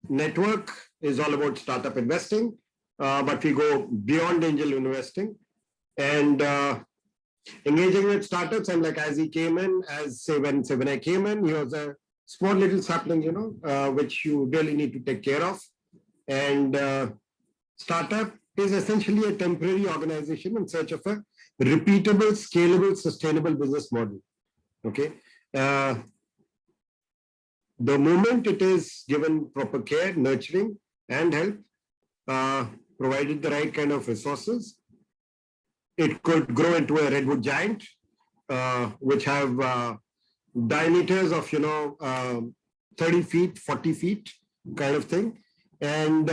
network is all about startup investing, but we go beyond angel investing and engaging with startups. And like as he came in, when I came in, he was a small little sapling, which you really need to take care of. And startup is essentially a temporary organization in search of a repeatable, scalable, sustainable business model. Okay. Uh, the moment it is given proper care, nurturing, and help, provided the right kind of resources, it could grow into a redwood giant, which have diameters of 30 feet, 40 feet kind of thing. And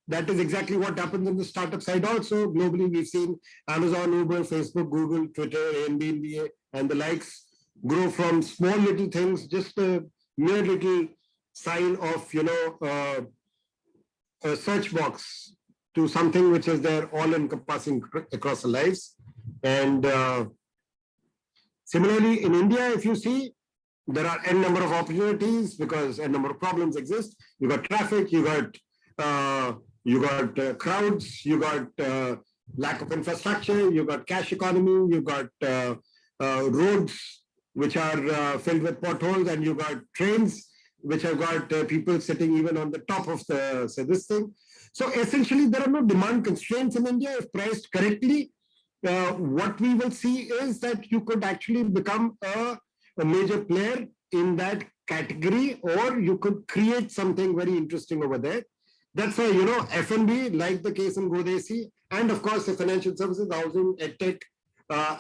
that is exactly what happens in the startup side also. Globally, we've seen Amazon, Uber, Facebook, Google, Twitter, Airbnb, and the likes grow from small little things, just a mere little sign of a search box, to something which is there all encompassing across the lives. And similarly, in India, if you see, there are n number of opportunities because a number of problems exist. You got traffic, you got crowds, you got lack of infrastructure, you got cash economy, you got roads which are filled with potholes, and you got trains which have got people sitting even on the top of this thing. So essentially, there are no demand constraints in India if priced correctly. What we will see is that you could actually become a major player in that category, or you could create something very interesting over there. That's why, F&B, like the case in GO DESi, and of course, the financial services, housing, edtech,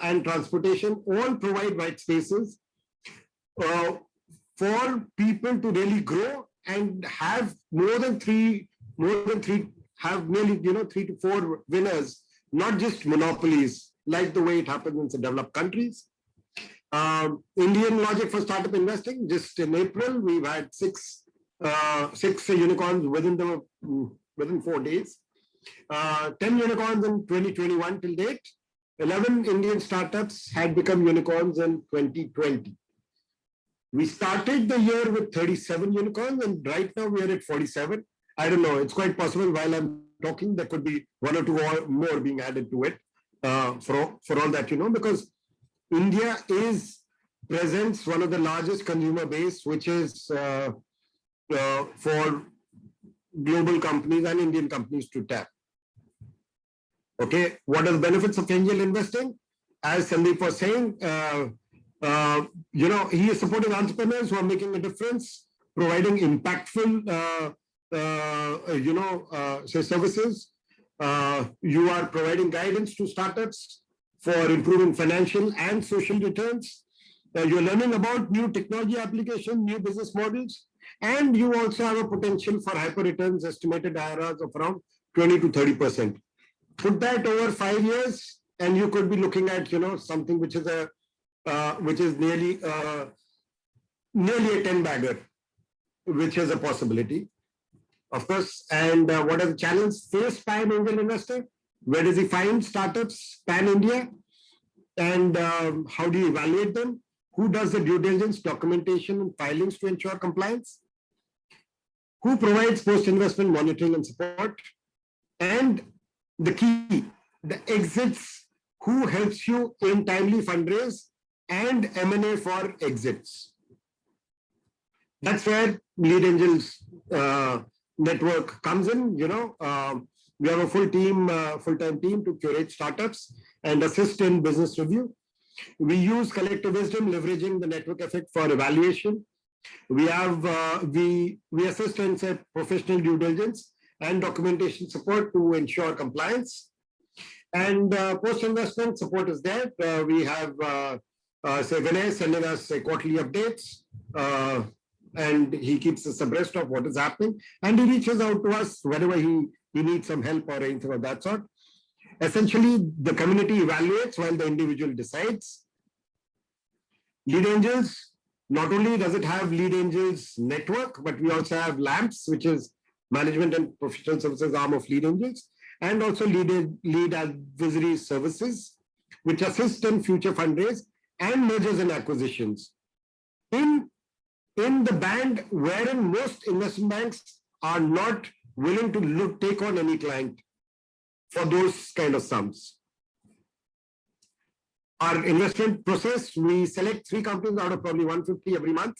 and transportation all provide white spaces for people to really grow and have have nearly 3 to 4 winners, not just monopolies, like the way it happens in the developed countries. Indian logic for startup investing, just in April, we've had six unicorns within 4 days. 10 unicorns in 2021 till date. 11 Indian startups had become unicorns in 2020. We started the year with 37 unicorns, and right now we are at 47. I don't know. It's quite possible while I'm talking, there could be 1 or 2 more being added to it for all that, because India presents one of the largest consumer base, which is for global companies and Indian companies to tap. Okay, what are the benefits of angel investing? As Sandeep was saying, he is supporting entrepreneurs who are making a difference, providing impactful, say services. You are providing guidance to startups for improving financial and social returns. You're learning about new technology application, new business models, and you also have a potential for hyper returns, estimated IRRs of around 20 to 30%. Put that over 5 years, and you could be looking at something which is nearly a 10-bagger, which is a possibility, of course. And what are the challenges faced by an angel investor? Where does he find startups pan-India? And how do you evaluate them? Who does the due diligence, documentation, and filings to ensure compliance? Who provides post-investment monitoring and support? And the key, the exits, who helps you in timely fundraise and M&A for exits? That's where Lead Angels network comes in. We have a full-time team to curate startups and assist in business review. We use collective wisdom, leveraging the network effect for evaluation. We have we assist in professional due diligence and documentation support to ensure compliance. And post-investment support is there. We have Vinay sending us quarterly updates, and he keeps us abreast of what is happening. And he reaches out to us whenever he needs some help or anything of that sort. Essentially, the community evaluates while the individual decides. Lead Angels, not only does it have Lead Angels network, but we also have LAMPS, which is Management and Professional Services arm of Lead Angels, and also lead advisory services, which assist in future fundraise and mergers and acquisitions. In the band wherein most investment banks are not willing to take on any client for those kind of sums. Our investment process, we select 3 companies out of probably 150 every month,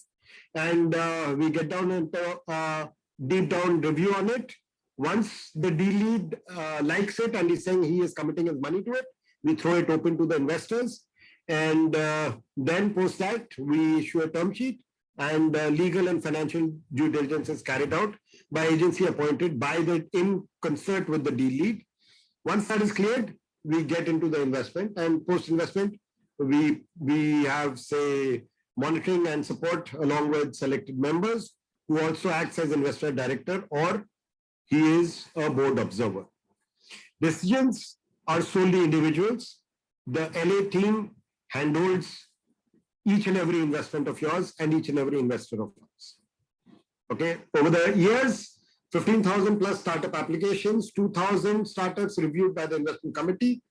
and we get down into a deep down review on it. Once the deal lead likes it and is saying he is committing his money to it, we throw it open to the investors. And then post that, we issue a term sheet, and legal and financial due diligence is carried out by agency appointed by the in concert with the deal lead. Once that is cleared, we get into the investment, and post investment, we have, say, monitoring and support along with selected members who also acts as investor director, or he is a board observer. Decisions are solely individuals. The LA team handles each and every investment of yours and each and every investor of yours. Okay, over the years, 15,000 plus startup applications, 2,000 startups reviewed by the investment committee,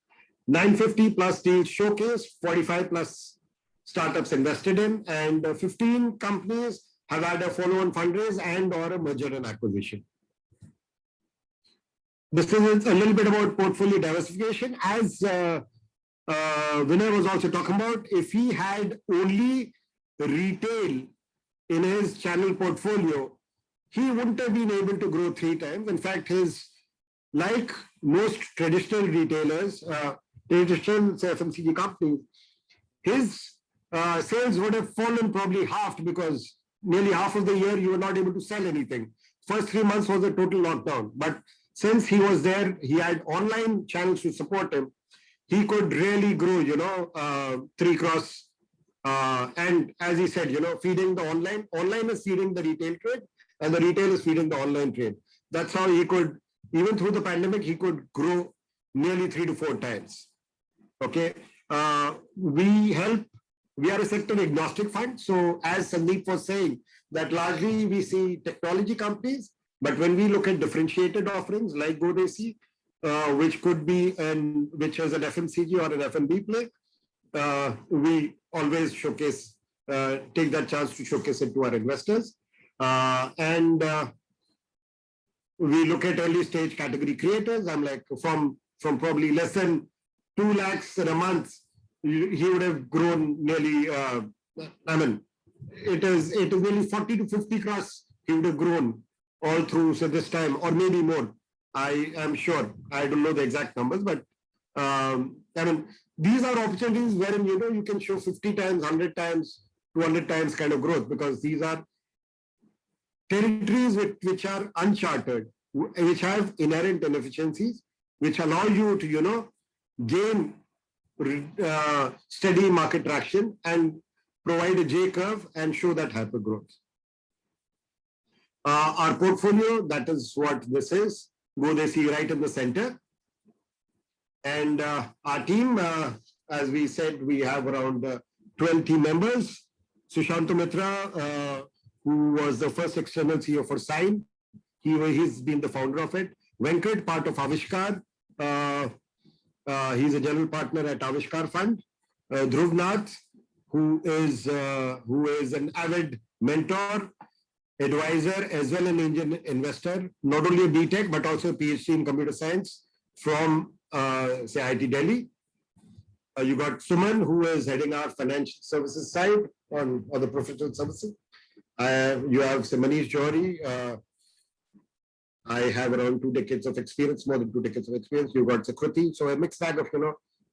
950 plus deals showcased, 45 plus startups invested in, and 15 companies have had a follow-on fundraise and or a merger and acquisition. This is a little bit about portfolio diversification. As Vinay was also talking about, if he had only retail in his channel portfolio, he wouldn't have been able to grow 3 times. In fact, like most traditional retailers, traditional FMCG companies, his sales would have fallen probably half, because nearly half of the year you were not able to sell anything. First 3 months was a total lockdown. But since he was there, he had online channels to support him. He could really grow, 3 cross. And as he said, feeding the online. Online is feeding the retail trade, and the retail is feeding the online trade. That's how he could, even through the pandemic, he could grow nearly 3 to 4 times. Okay. We are a sector agnostic fund. So as Sandeep was saying, that largely we see technology companies, but when we look at differentiated offerings like GO DESi, which could be which is an FMCG or an F&B play, we always showcase, take that chance to showcase it to our investors. And we look at early stage category creators. I'm like, from probably less than 2 lakhs in a month, he would have grown nearly, it is nearly 40 to 50 crores he would have grown all through, so this time, or maybe more. I am sure. I don't know the exact numbers, but these are opportunities wherein you can show 50 times, 100 times, 200 times kind of growth, because these are territories which are uncharted, which have inherent inefficiencies, which allow you to gain steady market traction and provide a J curve and show that hyper growth. Our portfolio, that is what this is. GO DESi right in the center. And our team, as we said, we have around 12 team members. Sushanto Mitra, who was the first external CEO for Sign, he's been the founder of it. Venkat, part of Avishkar. He's a general partner at Avishkar Fund. Dhruv Nath, who is an avid mentor, advisor, as well as an angel investor, not only a BTech, but also a PhD in computer science from, say, IIT Delhi. You got Suman, who is heading our financial services side on the professional services. You have, say, Manish Johari. I have around 2 decades of experience, more than 2 decades of experience. You got Sakruti. So a mixed bag of,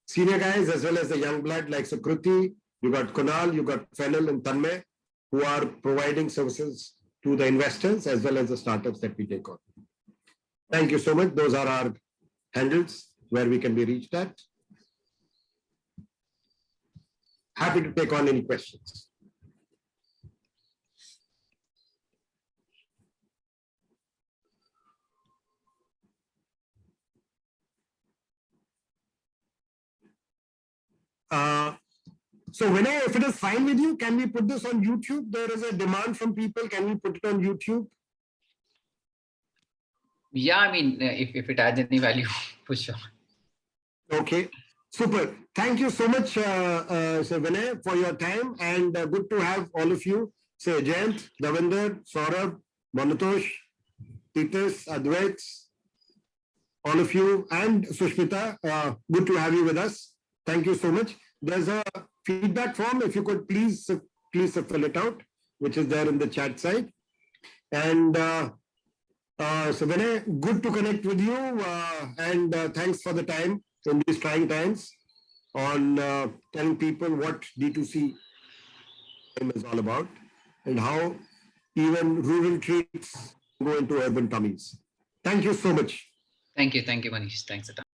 senior guys as well as the young blood like Sakruti. You got Kunal, you got Fennel and Tanmay, who are providing services to the investors as well as the startups that we take on. Thank you so much. Those are our handles where we can be reached at. Happy to take on any questions. So Vinay, if it is fine with you, can we put this on YouTube? There is a demand from people. Can we put it on YouTube? Yeah, if it adds any value, for sure. Okay, super. Thank you so much, Sir Vinay, for your time, and good to have all of you. Say Jayant, Davinder, Saurabh, Manutosh, Titus, Advait, all of you, and Sushmita. Good to have you with us. Thank you so much. There's a feedback form. If you could please fill it out, which is there in the chat side. And so Vinay, good to connect with you, and thanks for the time in these trying times. on telling people what D2C is all about and how even rural treats go into urban tummies. Thank you so much. Thank you, Manish. Thanks a ton.